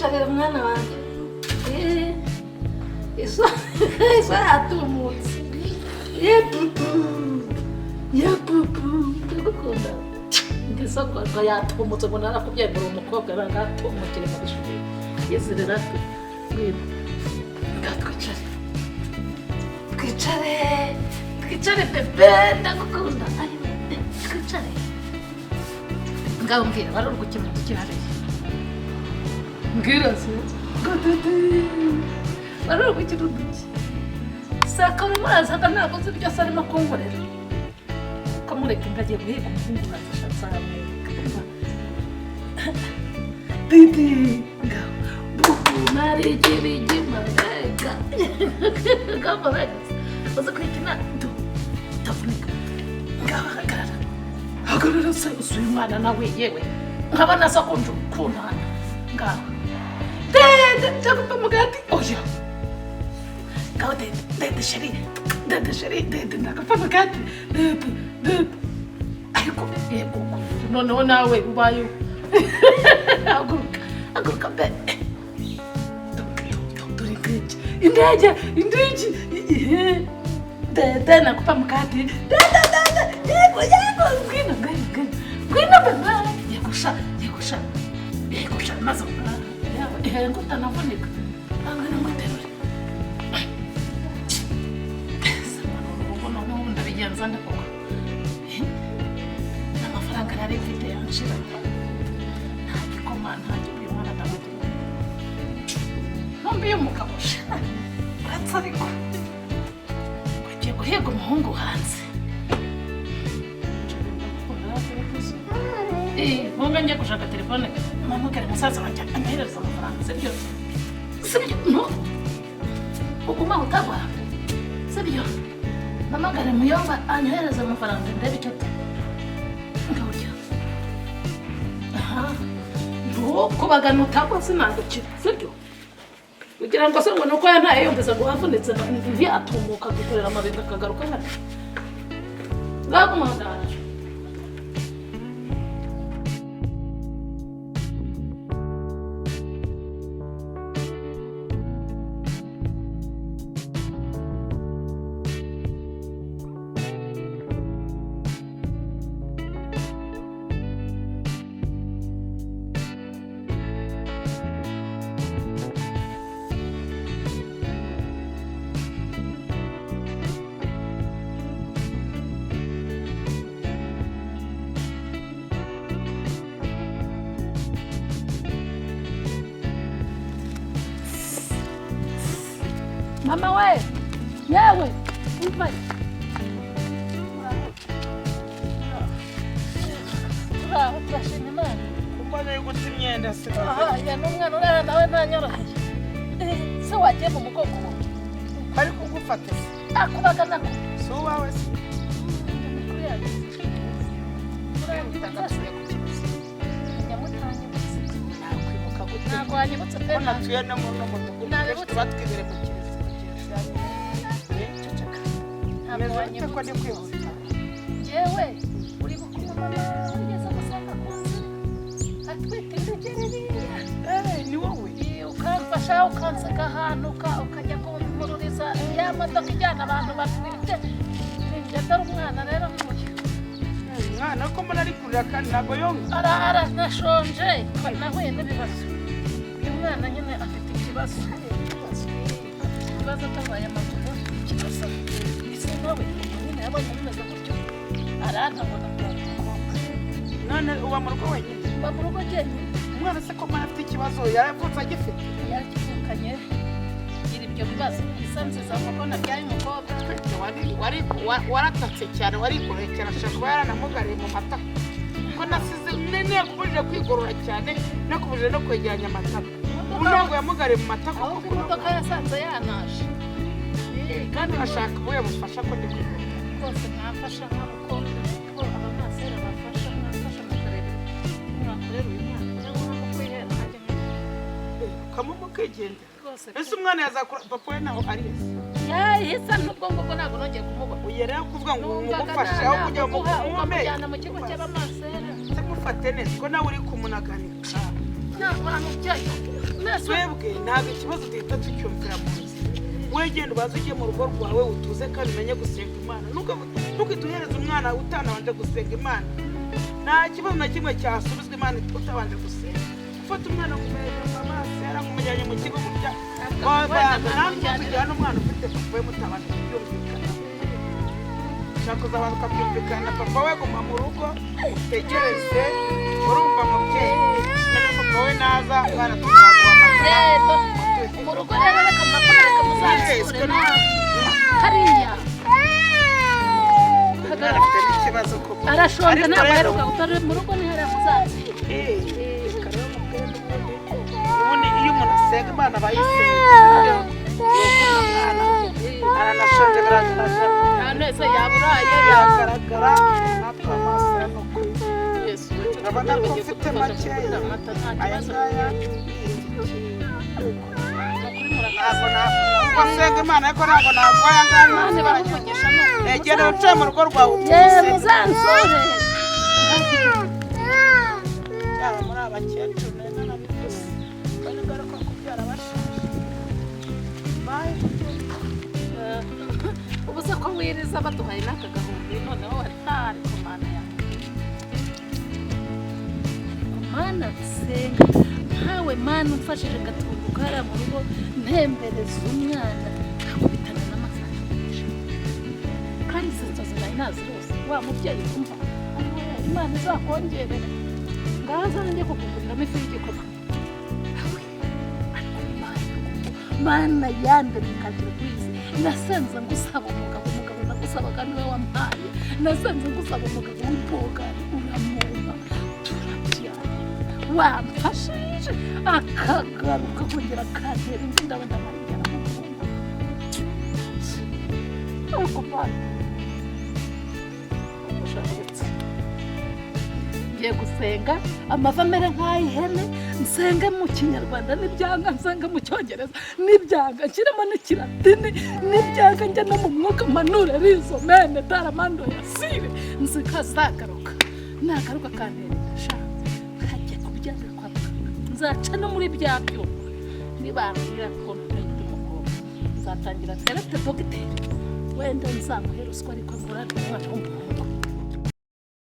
kwicara mwana wanjye eso atumutse yepupu ndagukunda ngisa kwa yatumutse ngo narakubyemerera umukobwa arangatumukire mu bishuri yizerera twibwe twicare bebe ndagukunda ayiwe twicare ngaho mbwira wari uri gukemura ikihareye mbwira se wari uri gukemura uduki saka muraza ntabwo uzi ibyo asa arimo kunkorera ukamureka ngagiye guhiga umuhungu azasha nzamwereka bibi ngaho marigirigima ngaho uzi kwikina ndavunika ngaho hagarara se usuye umwana nawe yewe nkaba nasa kuntana ngaho dede ndagupa mugati oya ngaho dede sheri dede ndagupa mugati dede ariko yego noneho nawe ubaye haguruka be dore indege dede nakupa mugati dede yego ngwino bebe yegusha maze ngo utanavunika angana muterure noneho ndabigenza ndakoko n'amafaranga nari mfite yanshira nta gikoma nta gikwiye umwana ndamugirira ntumbi y'umugabo uretse ariko ugiye guhiga umuhungu hanze Mungkin dia kusaka telepon, mama kira masa sama cak, ambil sama orang serius, no, aku mau tahu, serius, mama kira muyomba, ambil sama orang dan dia cakap, enggak udah, no, aku bagai mau tahu sih nak cik, serius, ujian kau semua nak kau yang ayam besar gua pun itu dia atuh mau kau tu lama betul kagarukan, enggak aku mau dah. Mama we, yewe, umva. Turashima Imana. Umwana yuguta imyenda se. Ya n'umwana urara nawe ntanyoroheye. Se wagiye mu mugongo. Bari kugufata se. Akubaga nako. So wawe se. Ntabwo wanyibutse pe natuye no mu mudugudu batwibere mu kirezi. Ko ndi kwibuka yewe uri gukuma mama ugeze gusanga kunze atwite indegereriya ni wowe ukamfasha ukanseka ahantu ukajya kumururiza ya modoka ijyana abantu batwite ndetse umwana rero nk'uyu mwana ko mbona ari kurira kandi ntabwo yonga arara nashonje nahuye n'ibibazo uyu mwana nyine afite ikibazo atabaye amaguru ikibazo isi nawe yabonye bimeze gutyo arantabona none uba mu rugo wenyine mba mu rugo jyenyine umwana se ko mwana afite ikibazo yaravutse agifite yarakivukanye gira ibyo bibazo isa nziza kuko nabyaye umukobwa waratatse cyane warigoroye cyane ashobora kuba yaranamugariye mu mata ko nasize yakubujije kwigorora cyane nakubujije no kwegeranya amata ubu ntabwo yamugariye mu mata kuko imodoka yasanze yanaje kandi bashaka ubuye bufasha ko ndi kwihuta rwose mwafasha nk'uko abamasera bafasha mwafasha mukareba mwakorera uyu mwana rero nko kwihera nanjye kamumu kigenda ese umwana yazakura papa we naho ari ese yahise n'ubwo ngubwo ntabwo nongeye kumubona uye rero kuvuga ngo umufashe aho kujya mu kumujyana mu kigo cy'abamasera se mufate neza ko nawe uri kumunaganira ntabwo namubyaye twebwe ntabwo ikibazo duhita tucyumvira mu nzira wegenda ubaze ujye mu rugo rwawe utuze kandi umenye gusenga Imana ntukituhereze umwana utanabanje gusenga Imana nta kibazo na kimwe cyasubizwa Imana utabanje gusenga ufata umwana kumureba amaso kumujyanye mu kigo kurya wabaza namwe kujyana umwana ufite papa we mutabanje kubyumvikana ushaka uzabanza ukabyumvikana na papa we guma mu rugo utegereze urumva mubyeyi none papa we naza mwana tuzaguhamagara mu rugo rero reka mbakoreka muzansure hariya afite n'ikibazo ko arashonje ntabwo aheruka utari mu rugo ni hariya muzansure ubundi iyo umuntu asenga Imana aba yisenga aranashonje biragaragara none se yaburaye yagaragara natwe amaso y'amakuru urabona ko mfite makeya aya ngaya ntabwo nsenga Imana ariko ntabwo ntabwo aya ngaya egera uciye mu rugo rwawe utuze muzansure yaba muri abakecuru neza nabivuze bari garuka kubyara bashaje ubu se ko wiriza baduhaye n'aka gahumbi noneho watari ku mana yawe mana senga ntawe mana umfashije ngatunguka hariya mu rugo ntembereza umwana akubitana n'amasanisha kandi izo nzozi nari nazi rwose wa mubyeyi kumva Imana izakongerera ngaza njye kukuguriramo ifu y'igikoma mana yandere ikagira kwizi nasenze ngusaba umugabo nagusabaga niwe wampaye nasenze ngusaba umugabo w'impogari uramumpa turabyara wamfashije akagaruka kongera akantera indi ndaba ndamarigera mu kumva ariko mana ushatse ngiye gusenga amava amere nk'ay'ihene nsenge mu kinyarwanda n'ibyanga nsenge mu cyongereza n'ibyanga nshyiremo n'ikilatini n'ibyanga njya no mu mwuka manure rizomene taramando yasire nzikazagaruka nagaruka kanterera shaka nkajya kubyarira kwa muganga nzaca no muri bya byuma nibambwira ko ntahita umukobwa nzatangira terapte dogiteri wenda nzamuhe ruswa ariko ngurane umwana w'umuhungu